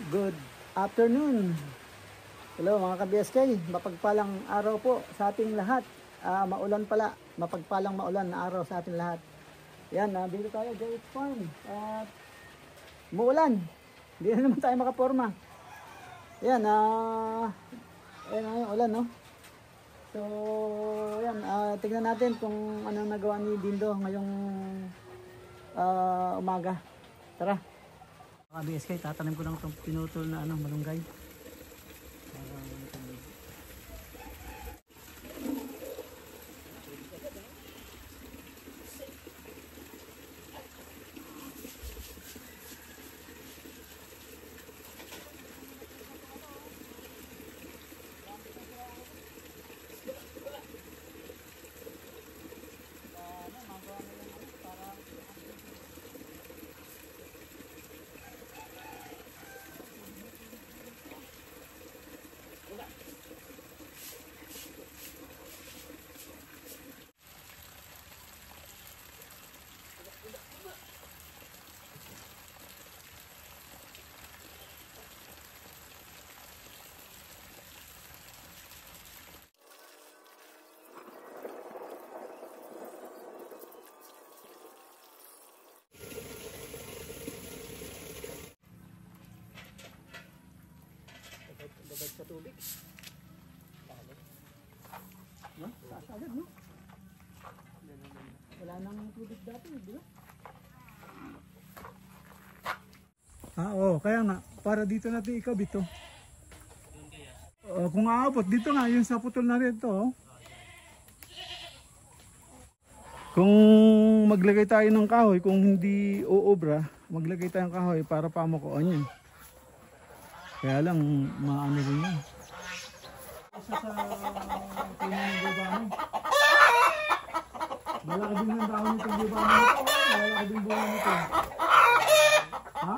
Good afternoon. Hello mga ka-BSK, mapagpalang araw po sa ating lahat. Maulan pala, mapagpalang maulan na araw sa ating lahat. Yan, dito tayo, JH Farm. At muulan, hindi na naman tayo makaporma. Yan, ayan na yung ulan, no? So, yan, tignan natin kung anong nagawa ni Dindo ngayong umaga. Tara. BSK, tatanim ko lang itong pinutol na malunggay. Babad sa tubig. No? Taas agad, no? Wala nang tubig dati, di ba? Oo, kaya nga, para dito natin ikabit to. Kung aabot, dito nga, yung sa putol na rin to. Oh. Kung maglagay tayo ng kahoy, kung hindi uobra, maglagay tayo ng kahoy para pamukuan yun. Kaya lang, maano rin yan. Isa sa pinang gubano. Malaki din ng dahon nitong gubano nito. Malaki din buwan nito. Ha?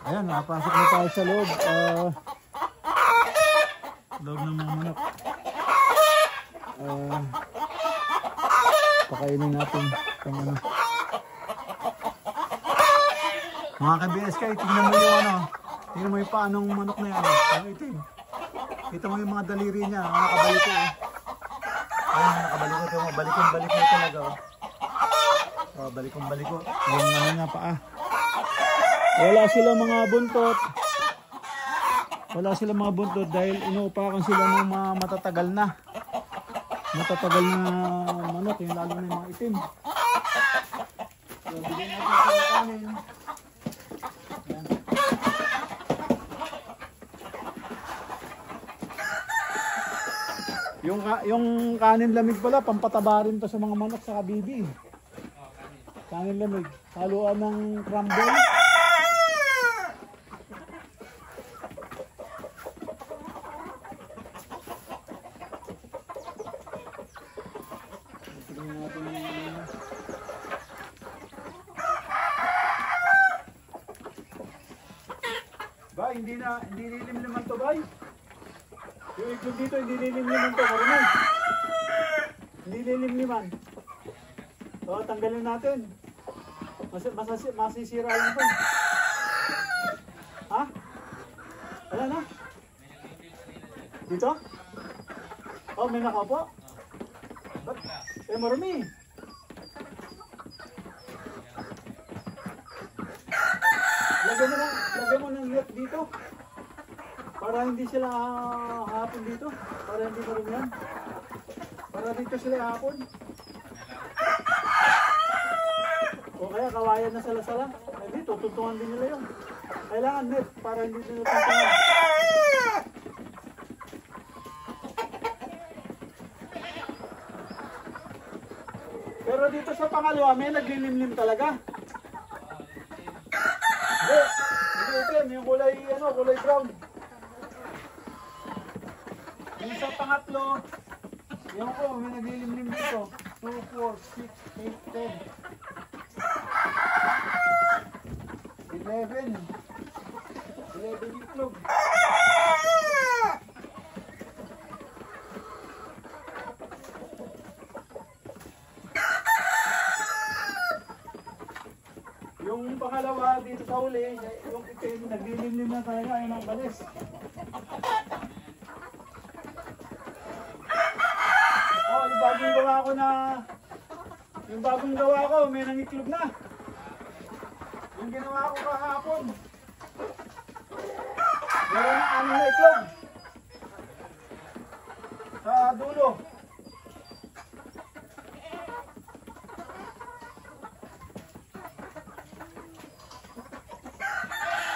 Ayan, nakapasok na tayo sa loob. Loob ng mga manok. Pakainin natin kung ano. Mga ka-BSK, tingnan mo yung tingnan mo yung paanong manok na yan. Ang itim. Kita mo yung mga daliri niya, nakabaliko. Ayan, nakabaliko ito. Balikong-balik na talaga. Balikong-baliko. Yung nga paa. Wala sila mga buntot. Wala sila mga buntot dahil inuupakan sila ng mga matatagal na manok, yung lalo na yung mga itim. So, bigyan natin sila kanin. Yung kanin lamig pala, pampataba rin to sa mga manok sa kabibi. Kanin lamig, haluan ng crumble. Bay, hindi lilim-liman to, bay. Yung iklog dito, hindi lilim-liman to, marunong. Hindi lilim-liman. So, tanggalin natin. Masisira lang ito. Ha? Wala na? Dito? Oh, may nakaupo? Ba't? Marami. Lagyan mo ng net dito. Para hindi sila hapon dito. Para hindi marumi yan. Para dito sila hapon. O kaya kawayan na sala-sala. Hindi, tutuntungan din nila yun. Kailangan net para hindi sila tutuntungan. Pero dito sa pangalawa, may naglilimlim talaga. Hindi itim, yung kulay, kulay brown. Yung sa pangatlo, yung ko, may naglilimlim dito. 2, 4, 6, 8, 10. 11 itlog. Yung pangalawa dito sa uli, yung itim, naglilimlim na talaga, ayun ang balis. Oh, yung bagong gawa ko may nangitlog na. Yung ginawa ko kahapon, meron na 6 na itlog sa dulo.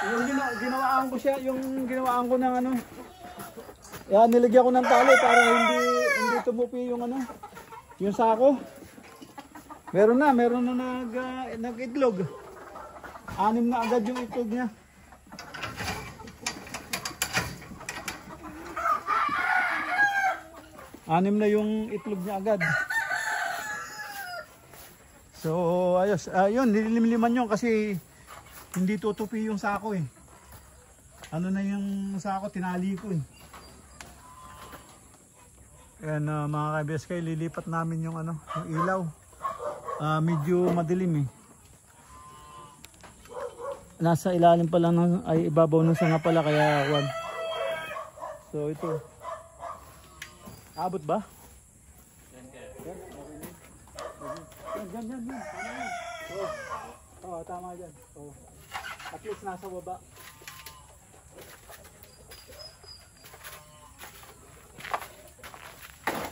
Yung ginawaan ko siya, yung ginawaan ko ng yan, nilagyan ko ng tali para hindi tumupi yung yung sako. Meron na nag-itlog. 6 na agad yung itlog niya. Anim na yung itlog niya agad. So ayos, yun, nililimliman yun kasi hindi tutupi yung sako eh. Ano na yung sako, tinali ko eh. Ayan mga ka-BSK, lilipat namin yung yung ilaw. Medyo madilim eh. Nasa ilalim pa lang ay ibabaw ng sanga pala kaya wag. So ito. Abot ba? Yan. Tama dyan. At least nasa baba.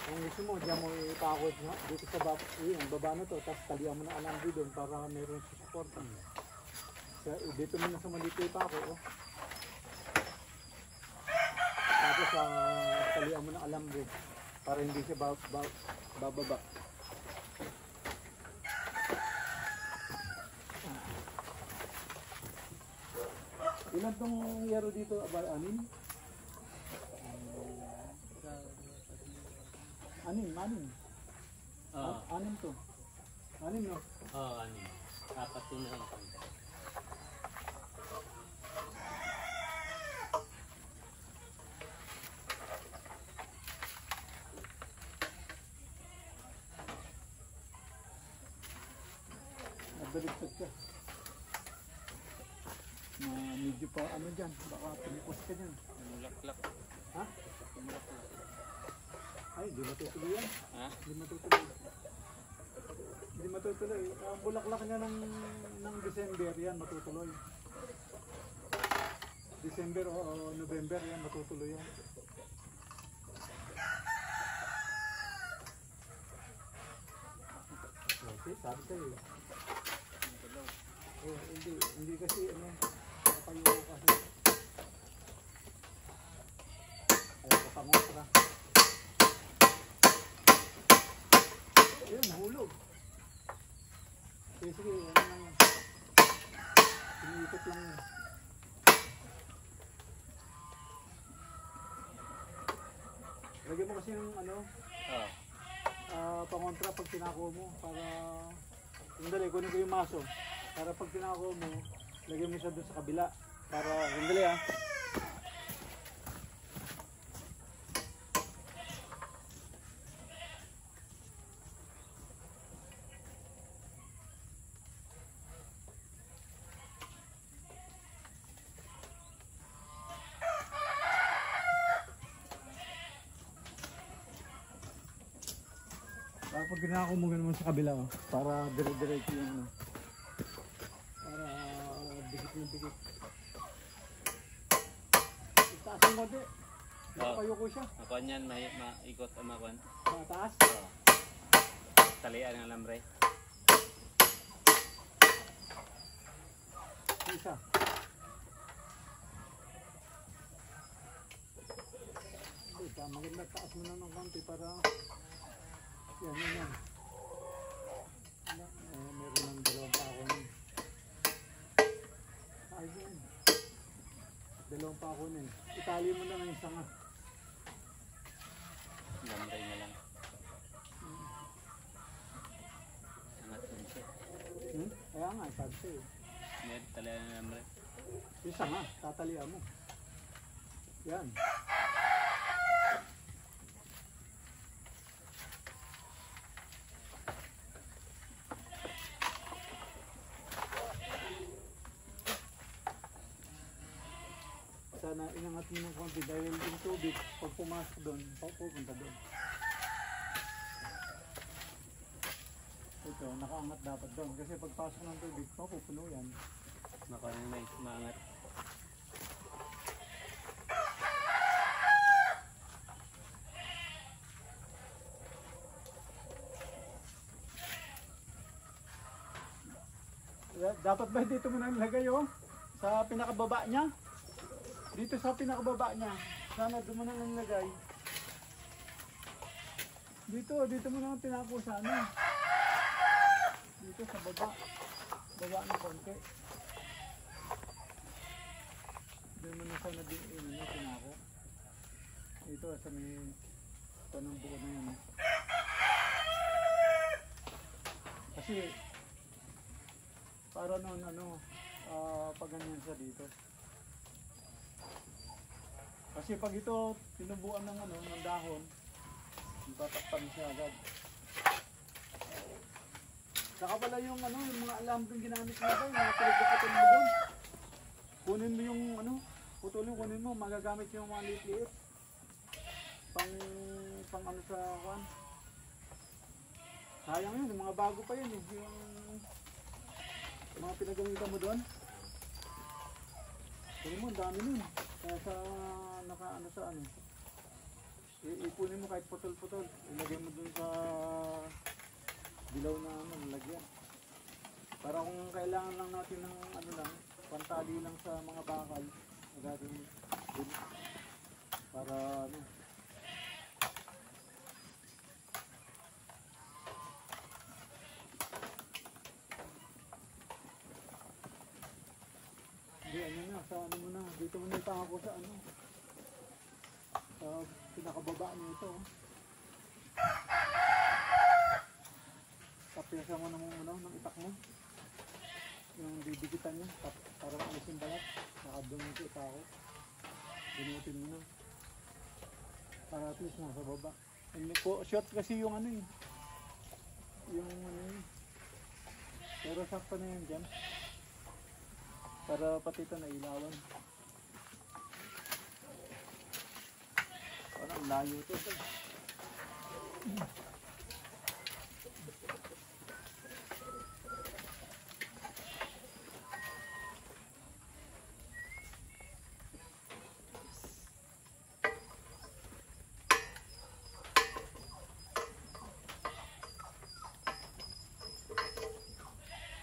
Kung gusto mo, dyan mo ipakot dito sa baba na to, tapos talihan mo na alambre doon para meron support. Dito mo na sa malito ipako. Tapos talihan mo na alambre para hindi siya bababa. Ilan tong yero dito? About 6? 6 to. 6 no? Oo, 6. 4 to na lang. Nagbaligtad ka. Medyo pa dyan. Baka pinipos ka dyan. Mulaklak. Ha? Mulaklak. Ay, di matutuloy yan. Ha? Di matutuloy. Di matutuloy. Ang bulaklak niya ng December yan matutuloy. December o November yan matutuloy yan. Okay, sabi sa'yo eh. Oh, hindi kasi kapayo kasi. Ayaw ka pangotra. Ayun, nahulog. Sige, lang yan. Piniipit lang yan. Lagyan mo kasi ng pangontra pag tinako mo para sandali, kunin ko yung maso para pag tinako mo lagyan mo siya doon sa kabila para sandali Pag ginako mo naman sa kabila, oh, para dire-diretso yung ano. Para dikit yung dikit. Itaas yung konti. Nakapayuko siya. Makuan yan, maikot ang makuan. Sa taas. Oo. Talian ng alambre. Isa. Maganda taas mo na ng konti para yan. Meron ng dalawang pako nun. Ayun. Dalawang pako nun. Itali mo na ng isang Alambre na lang. Angat din siya. Kaya nga, sabi sa'yo. Ngayon, talian ng alambre. Isa nga, tatalian mo. Yan. Sana inangat mo ng konti dahil yung tubig, pag pumasok doon, pupunta doon. Ito, nakaangat dapat doon. Kasi pagpasok ng tubig, pupuno yan. Makuan yung may maangat. Dapat ba dito mo nang lagay oh? Sa pinakababa niya? Dito sa pinakababa niya. Sana doon mo nang lagay. Dito mo nang tinako sa ano. Dito sa baba. Baba ng konti. Doon mo na sana tinako. Ito sa may tanong buko na yan. Kasi para noon pag ganyan siya dito. Kasi pag ito tinubuan ng ng dahon, tatakpan siya agad. Saka pala yung yung mga alambreng ginamit mo ba, yung mga pinagpuputol mo doon. Kunin mo yung putulin, kunin mo, magagamit yung mga liit-liit. Pang sa kwan. Sayang yun, yung mga bago pa yun eh. Yung mga pinagamitan mo doon. Kunin mo, ang dami nun. Kaya sa ipunin mo kahit putol-putol. Ilagay mo dun sa dilaw na lagyan. Para kung kailangan lang natin ng pantali lang sa mga bakal. Agad dun. Para hindi, sa mo na. Dito mo na itako sa sa pinakababa nito. Tapyasan mo ng itak mo. Yung didikitan niya. Para maalis yung balat. Nakadong ito itako. Binutin mo na. Para at least nasa baba. Short kasi yung Pero sakto na yun dyan. Para pati ito nailawan. Parang layo ito.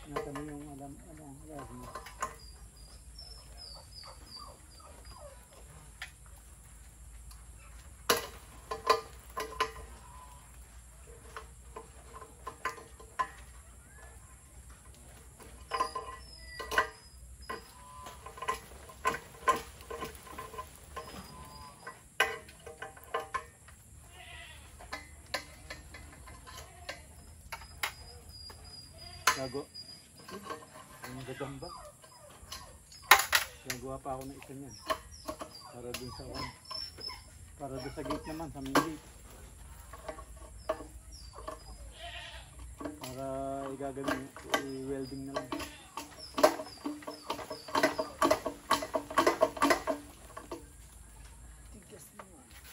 Nata mo yung lagi. Gago. Ang gagamba. Gagawa pa ako ng isa niyan. Para dun sa Para dun sa gate naman, sa main gate. Para igagaling, i-welding na lang.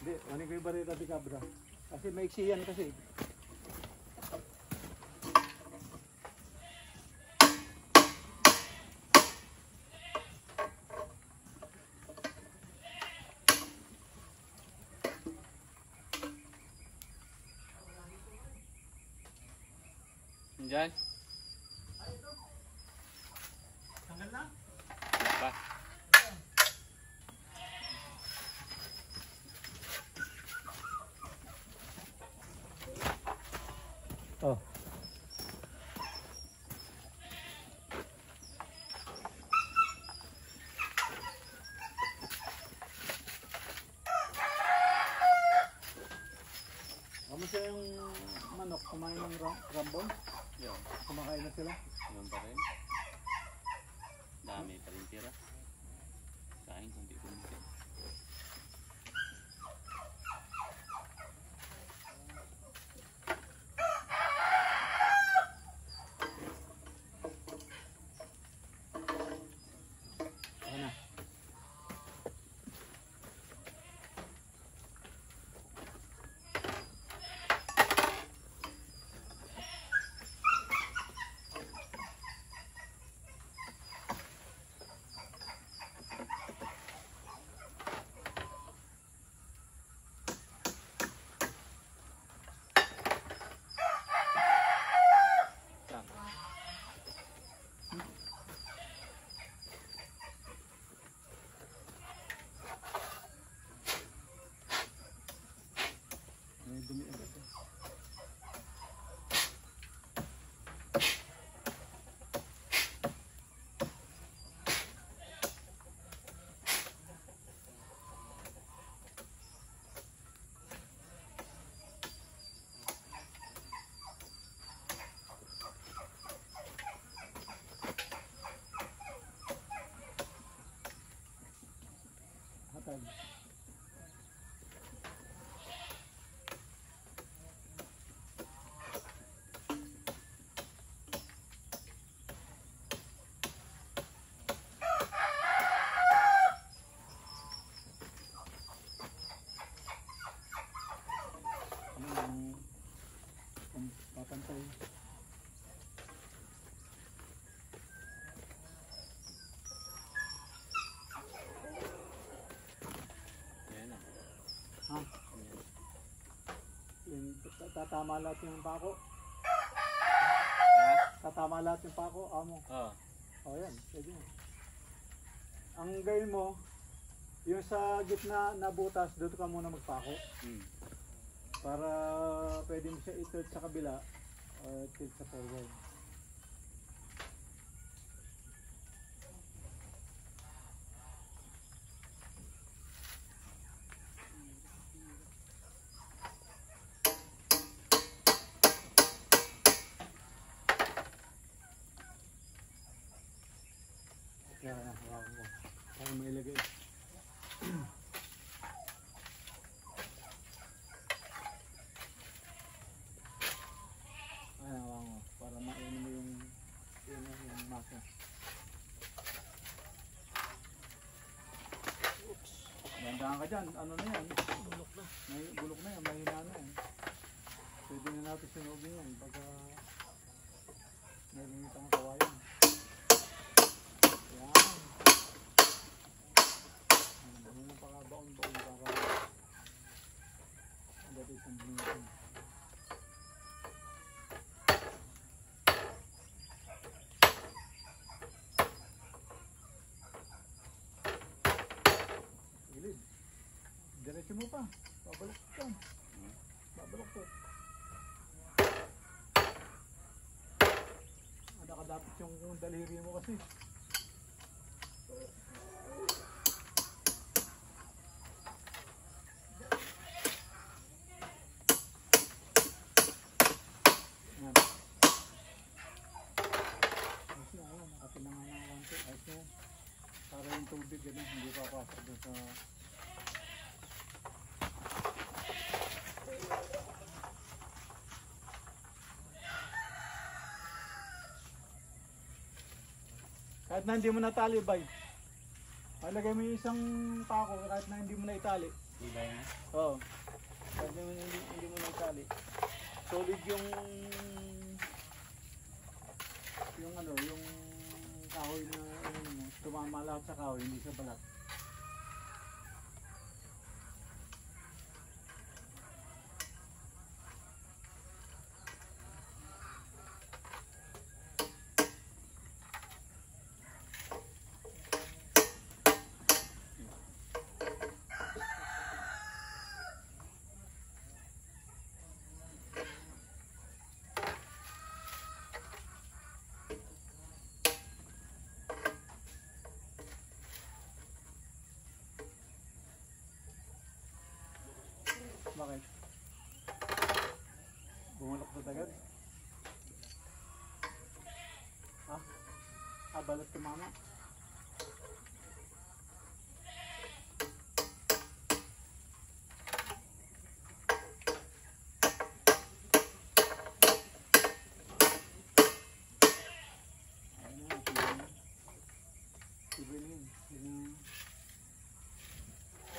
Hindi, ano ko yung barera di cabra. Kasi maiksi yan kasi. Diyan. Tanggal na? Pa. Oh. Kamusta yung manok? Kumain ng rambon? Yun. Kumakain na sila? Yun pa rin. Dami pa rin tira. Kain kunti-kunti. Ano na? May dumi agad eh. Hatag. Ang papantay. Ayan na. Ha? Ayan. Yung tatama lahat yung pako. Ha? Tatama lahat yung pako, amo. Oo. O yan, pwede mo. Ang gawin mo, yung sa gitna na butas, doon ka muna magpako. Hmm. Para pwede mo siya i-tilt sa kabila o tilt sa forward. Kaya na, hawakan ko. Para mailagay. Ayan, hawakan ko. Para mainom mo yung masa. Oops. Dandahan ka dyan. Ano na yan? Bulok na. Bulok na yan. Mahina na yan. Pwede na natin sinugin yan. Pagka meron itong kawayan. Yan. Ano na pakabaon-baon para dati isang bunutin. Gilid. Diretso mo pa. Babalik ka. Babalik ko. Nakadapit yung daliri mo kasi. Yan. Ayos na, ayun. Nakatinangan ng konti. Ayos na yan. Para yung tubig yun, hindi papasok doon sa... Kahit na hindi mo natali, bay. Lagay mo yung isang pako kahit na hindi mo na itali. Iba yan. Oo. Kahit na hindi mo na itali. Solid yung ano, yung kahoy na ano mo, tumama lahat sa kahoy, hindi sa balat. babalot ko mama.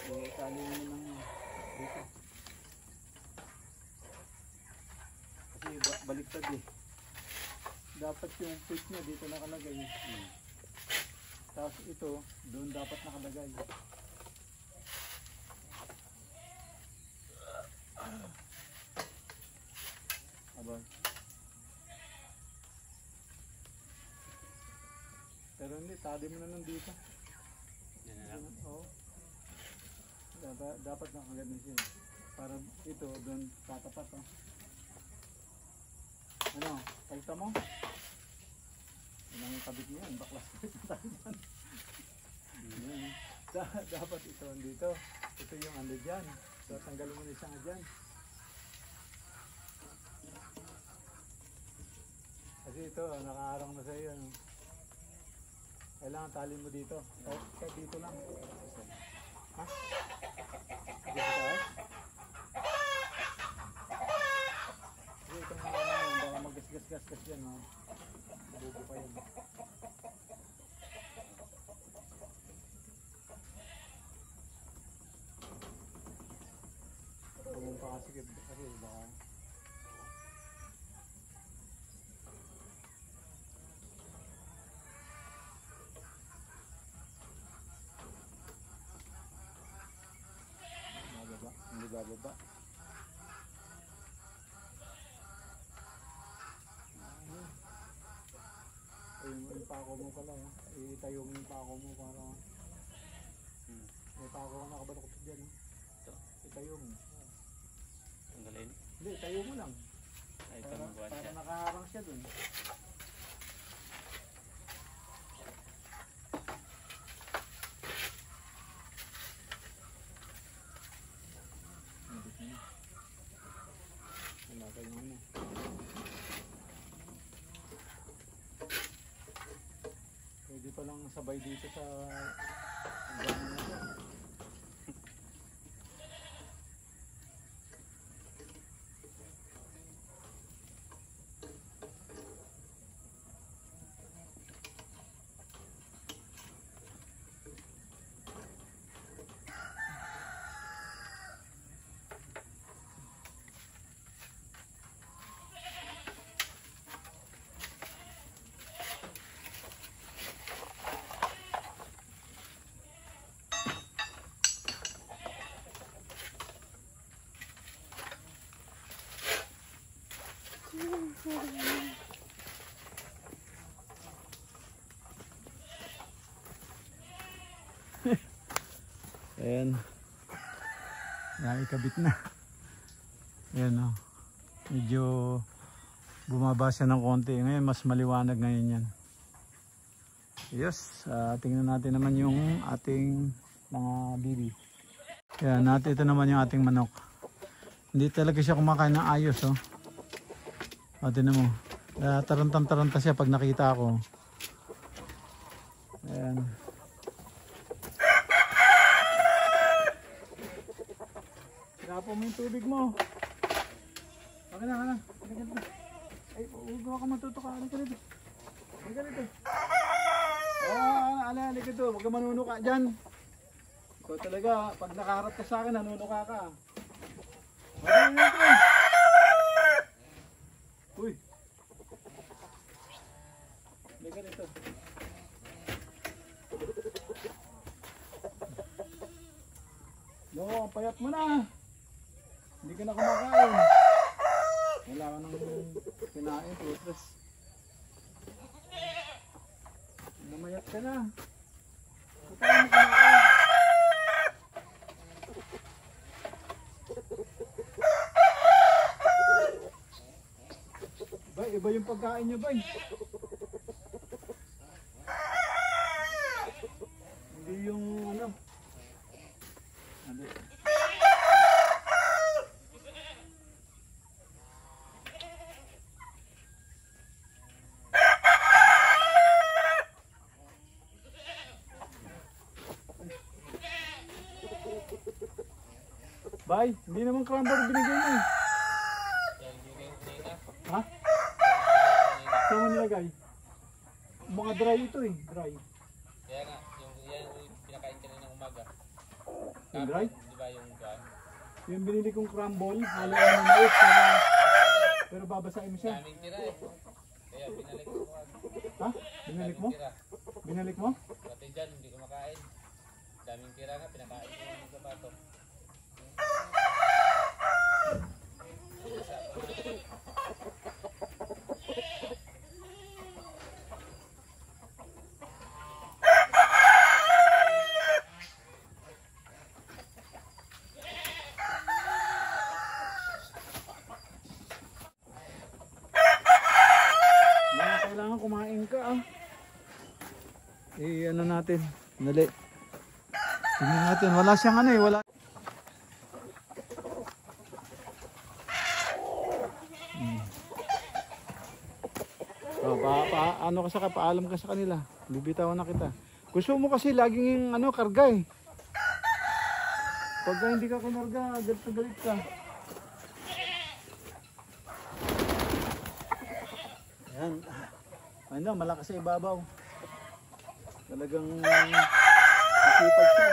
Itali mo lang dito. Kasi baliktad eh. Dapat yung puwit niya dito nakalagay. Tapos ito, doon dapat nakalagay. Abay. Pero hindi, tali mo na nandito. Yan na lang. Oo. Dapat nakaganon siya. Para ito, doon tatapat. Oh. Ano? Kita mo? Yan ang kabit niya. Baklas na tayo dyan. Dapat ito dito. Ito yung ano dyan. So tanggalin mo na isang dyan. Kasi ito, nakaharang na sa iyo. No? Kailangan tali mo dito. Kahit dito lang. Ha? Dito sa taas? Kasi itong mga naman, baka magasgas-gasgas yan. No? Bubo pa yan. Huwag mong pakasikip kasi baka hindi bababa. Yung pako mo pala, itayo mo yung pako mo para may pako ka nakabalokot dyan. Itayo mo. Tanggalin. Hindi, itayo mo lang. Ay, Para pamabuhat siya. nakaharang siya dun. Wala tayong ano. Pwede pa lang sabay dito sa hanggang na siya. Ayan. Naikabit na. Ayan o. Medyo bumaba siya ng konti. Ngayon mas maliwanag ngayon yan. Yes. Tingnan natin naman yung ating mga bibi. Ayan. Ito naman yung ating manok. Hindi talaga siya kumakain ng ayos oh. Tingnan mo. Tarantang-taranta siya pag nakita ako. Ayan. Tapo mo yung tubig mo. Baka na. Ay, huwag ka matutuka. Halika rito. Halika rito. Halika rito. Huwag ka manunuka dyan. Ikaw talaga, pag nakaharap ka sa akin, nanunuka ka. Halika rito. Uy. Halika rito. No, ang payat mo na. Hindi ka na kumakain. Wala ka nang kinain, putres. Namayat ka na. Kaya mo kumain. Bay, iba yung pagkain niya, bay. Hindi yung ano. Ano? Bay, hindi naman cranberry binigay mo eh. Ha? Saan mo nilagay? Mga dry ito eh, dry. Kaya nga, yung pinakain kanina ng umaga. Yung dry? Di ba yung gan? Yung binili kong crumble, haluan mo mais, pero babasahin mo siya. Daming tira eh. Kaya binalik ko. Ha? Binalik mo? Tira. Binalik mo? Pati dyan, hindi ko makain. Daming tira nga, pinakain ko ng sapato. Kailangan kumain ka ah. Ano natin, dali. Tingnan natin, wala siyang ano eh, wala. Ano ka sa paalam ka sa kanila. Bibitawan na kita. Gusto mo kasi laging ano karga eh. Pagka hindi ka kinarga, galit na galit ka. Ayan. Ano, malakas sa ibabaw. Talagang masipag siya.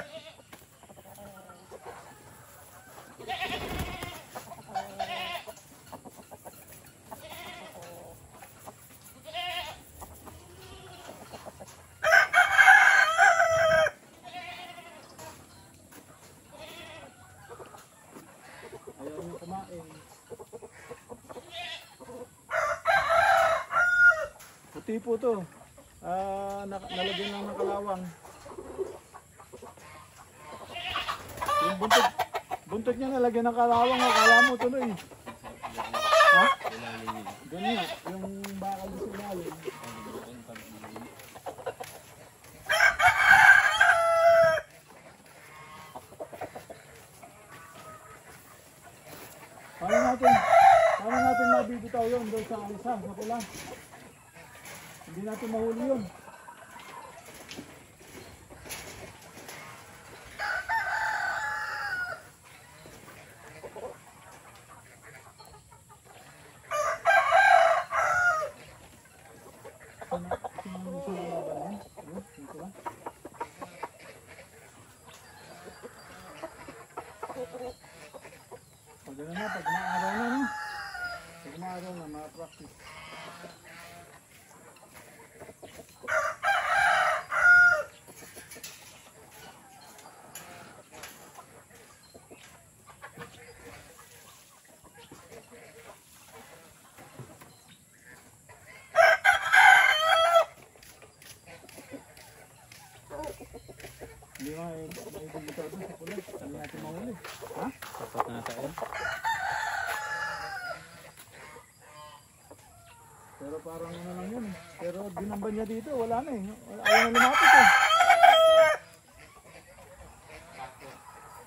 Ayaw niya kumain. Puti po to. Nalagyan lang ng kalawang. Yung buntot niya nalagyan ng kalawang. Akala mo tuloy. Ha? Ganyan. Yung bakal na sinali. Paano natin mabibitaw yun doon sa alisa, sa pula? Hindi natin mahuli yun. Pag ano na, pag maaraw na, no? Pag maaraw na, ma-practice. Hindi nga, may bugitaw doon sa pula. Hindi natin mahuli. Ha? Sapat na tayo. Pero parang ano lang yun. Pero dinamban niya dito, wala na eh. Ayaw na lumapit eh.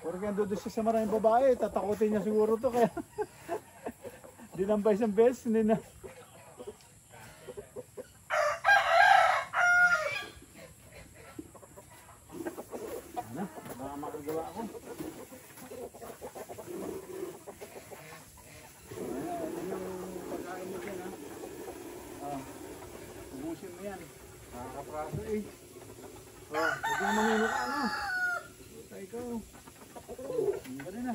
Pero kaya doon siya sa maraming babae, tatakutin niya siguro to kaya. Dinambay isang beses, hindi na. Ano? Baka makagawa ako. Pagkain mo dyan ha. Ubusin mo yan. Nakakapraso eh. Huwag yung manino ka ano. Buta ikaw. Hindi rin na.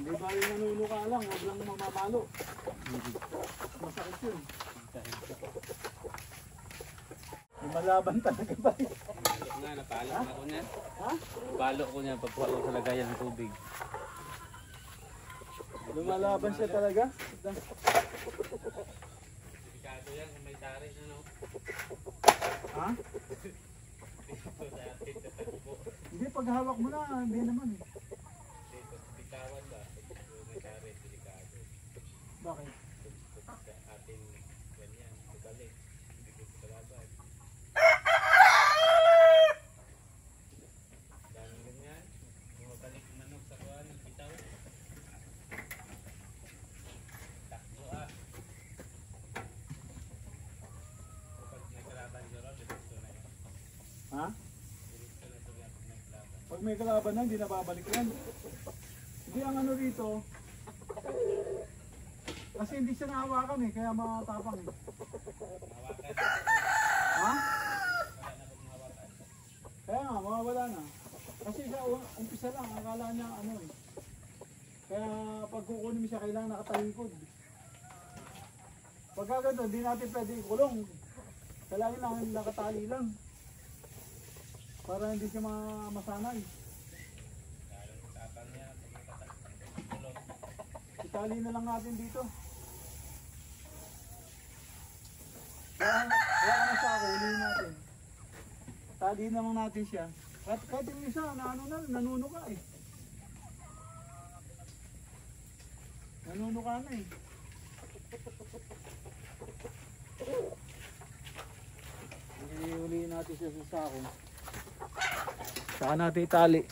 Hindi ba yung nanuno ka lang, huwag lang mamamalo. Masakit yun. Lumalaban talaga ba? Nga, napalo ako niya. Ha? Napalo ko niya pagpalo sa lagayan ng tubig. Lumalaban siya talaga? Delikado yan, may taris ano. Ha? Hindi, pag hawak mo na, hindi naman eh. Bitawan ba? May taris, delikado. Bakit? Sa ating Pag may kalaban na, hindi na babalik yan. Hindi ang ano rito, kasi hindi siya nahawakan kaya matapang Ha? Kaya nga, mawawala na. Kasi sa umpisa lang, akala niya Kaya pag kukunin mo siya, kailangan nakatalikod. Pagka ganito, hindi natin pwede ikulong. Kailangan lang nakatali lang. Para hindi siya masanay. Itali na lang natin dito. Kaya ka na sa ako, ulihin natin. Tali naman natin siya. Kahit yung isa, nanuno ka Nanuno ka na Ulihin natin siya sa sako. Saka natin itali.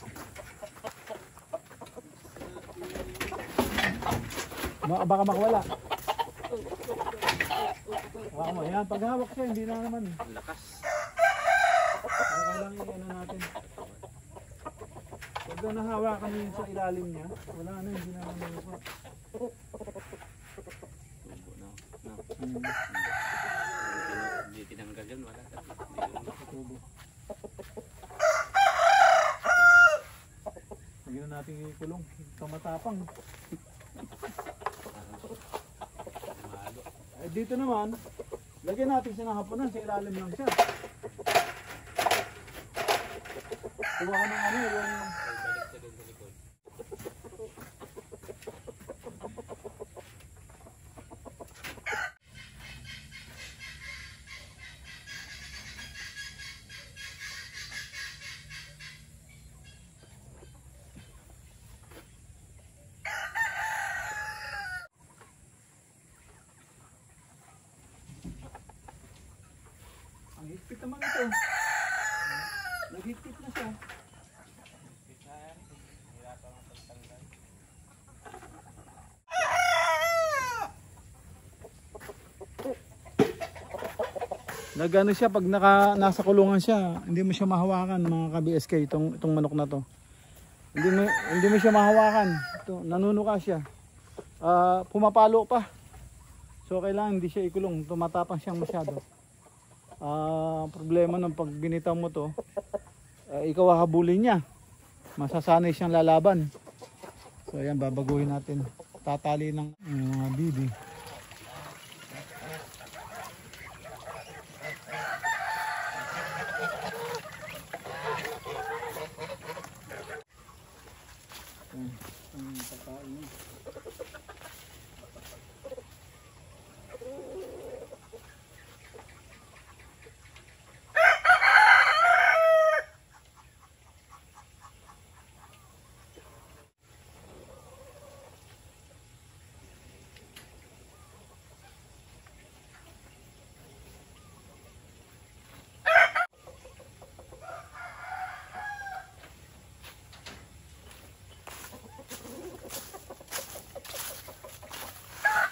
Baka makawala. Ayan, pag hawak siya, hindi na naman. Lakas. Kailangan i-ano natin. Pag nahawakan yun sa ilalim niya, wala na, hindi na naman ako. Tubo na. Hmm. Hindi tinanggal yun, wala. Tubo. Lagyan na natin ikulong. Kamatapang. Dito naman, lagyan natin siya ng hapunan, sa ilalim lang siya. Kuha ka ng yung... Ang higpit naman ito. Naghigpit na siya. Nagano siya pag nasa kulungan siya, hindi mo siya mahawakan mga ka-BSK itong manok na to. Hindi mo siya mahawakan. Ito, nanunuka siya. Pumapalo pa. So kailangan hindi siya ikulong, tumatapang siyang masyado. Problema ng pag binitaw mo to, ikaw hahabulin niya. Masasanay siyang lalaban. So ayan, babaguhin natin. Tatali ng mga bibi.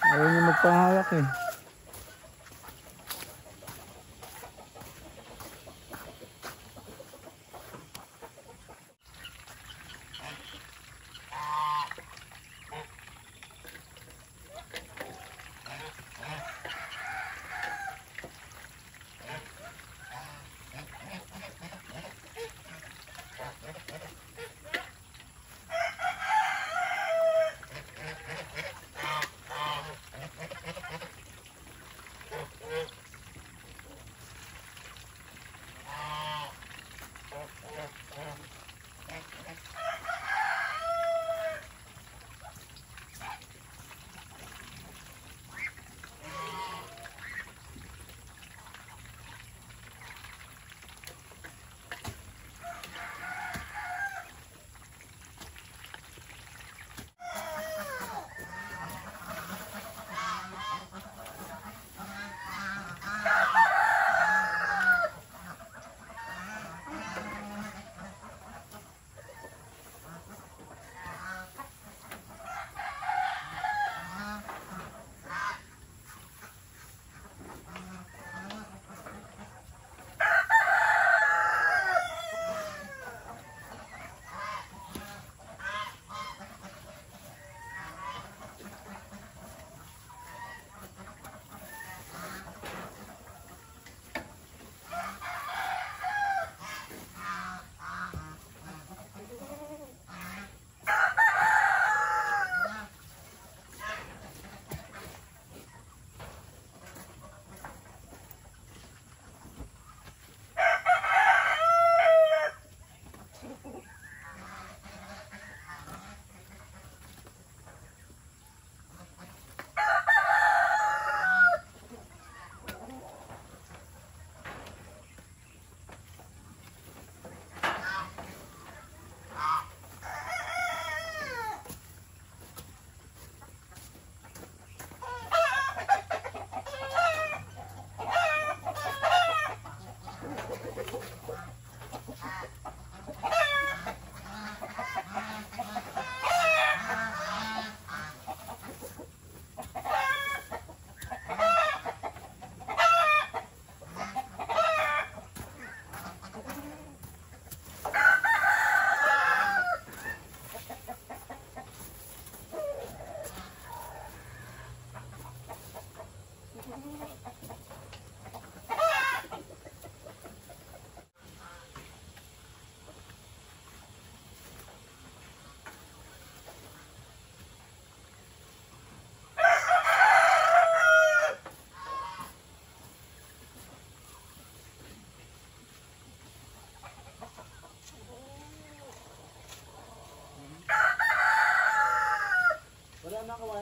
Ayaw niya magpahawak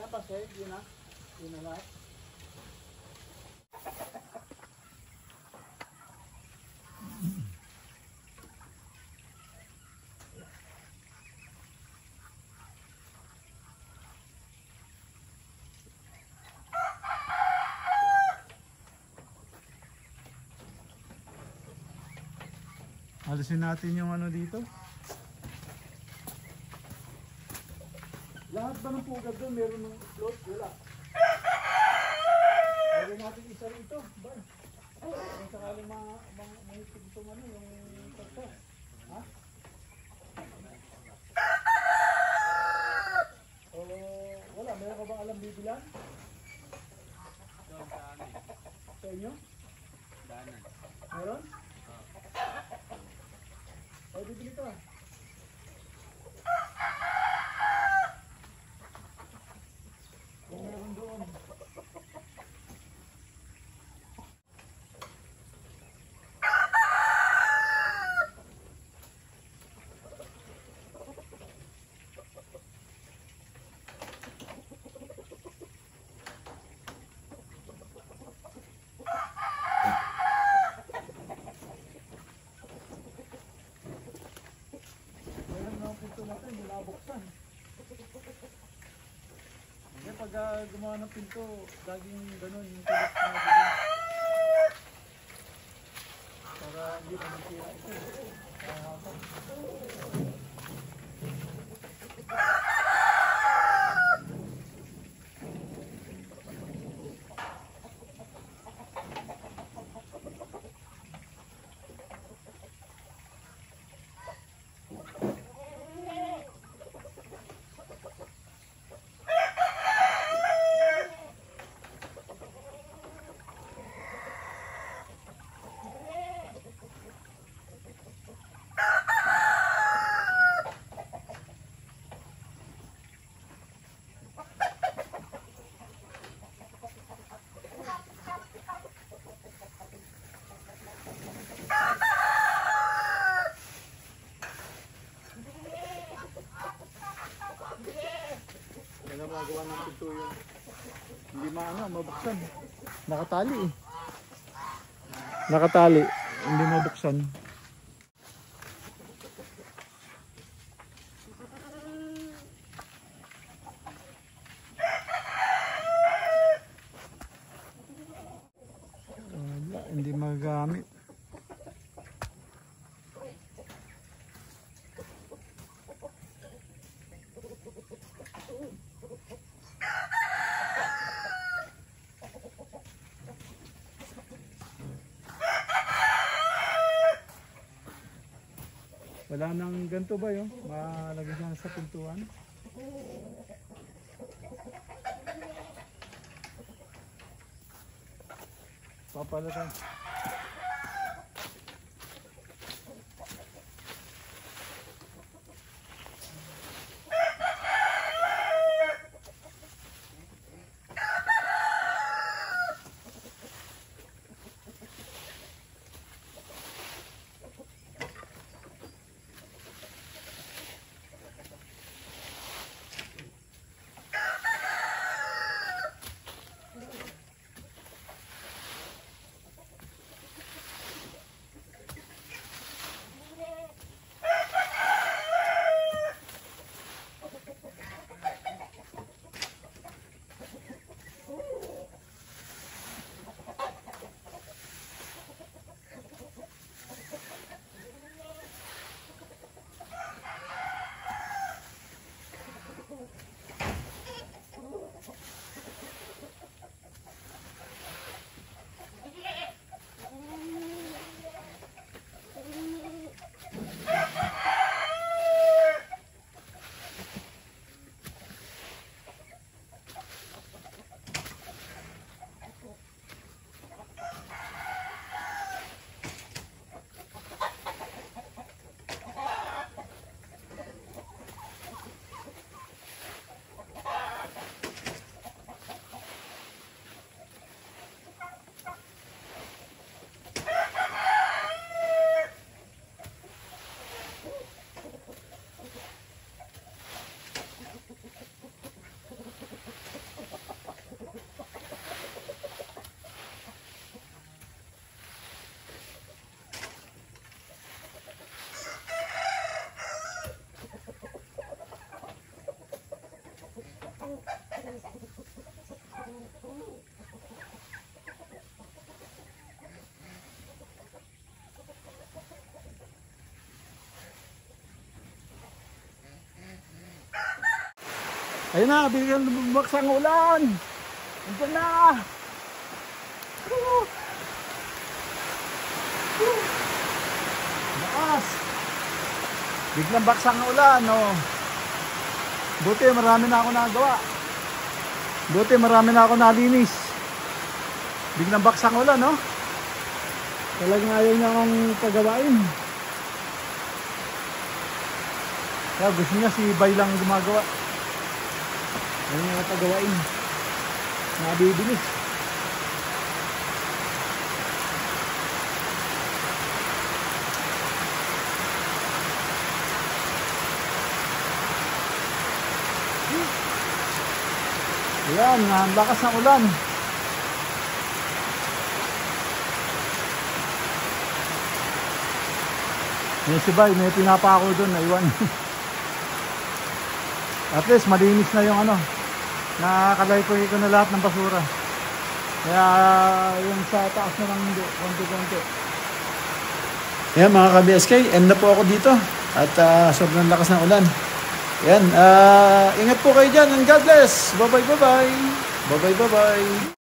pa sir, yun na. Yun na lahat. Alisin natin yung ano dito. Lahat ba ng pugad doon meron ng float? Wala. Lagyan natin isa rito. Ba? Kung sakaling mahitid itong ano, yung takta. Ha? O wala, meron ka ba alam bibilan? Doon sa amin. Sa inyo? Daanan. Meron? O bibili ka. Kung meron doon. Ayan na ang pinto natin, nilabuksan. Kasi pag gumawa ng pinto, laging ganun yung tulis na ganun. Para hindi na masira ito. Kaya magawa ng pinto yun. Hindi mabuksan. Nakatali eh. Nakatali. Hindi mabuksan. Wala, hindi magagamit. Wala nang ganito ba yun? Malagay siya sa pintuan. Papalatan. Ayun na, bigyan bumagsak ang ulan. Andiyan na. Lakas. Biglang baksak ang ulan, oh. Buti marami na ako nagawa. Buti marami na ako nalinis. Biglang baksak ang ulan, oh. Talagang ayaw niya akong pagawain. Kaya gusto niya si Bay lang gumagawa. Ayaw niya akong pagawain. Nabibilis. Ayan, ang lakas ng ulan. May si Bay, may pinapa ako doon, naiwan. At least malinis na yung ano, nakakalay ko na lahat ng basura. Kaya yung sa taas na lang hindi, konti-konti. Ayan mga ka-BSK, end na po ako dito. At sobrang lakas ng ulan. Ayan, ingat po kayo dyan and God bless. Bye-bye, bye-bye. Bye-bye, bye-bye.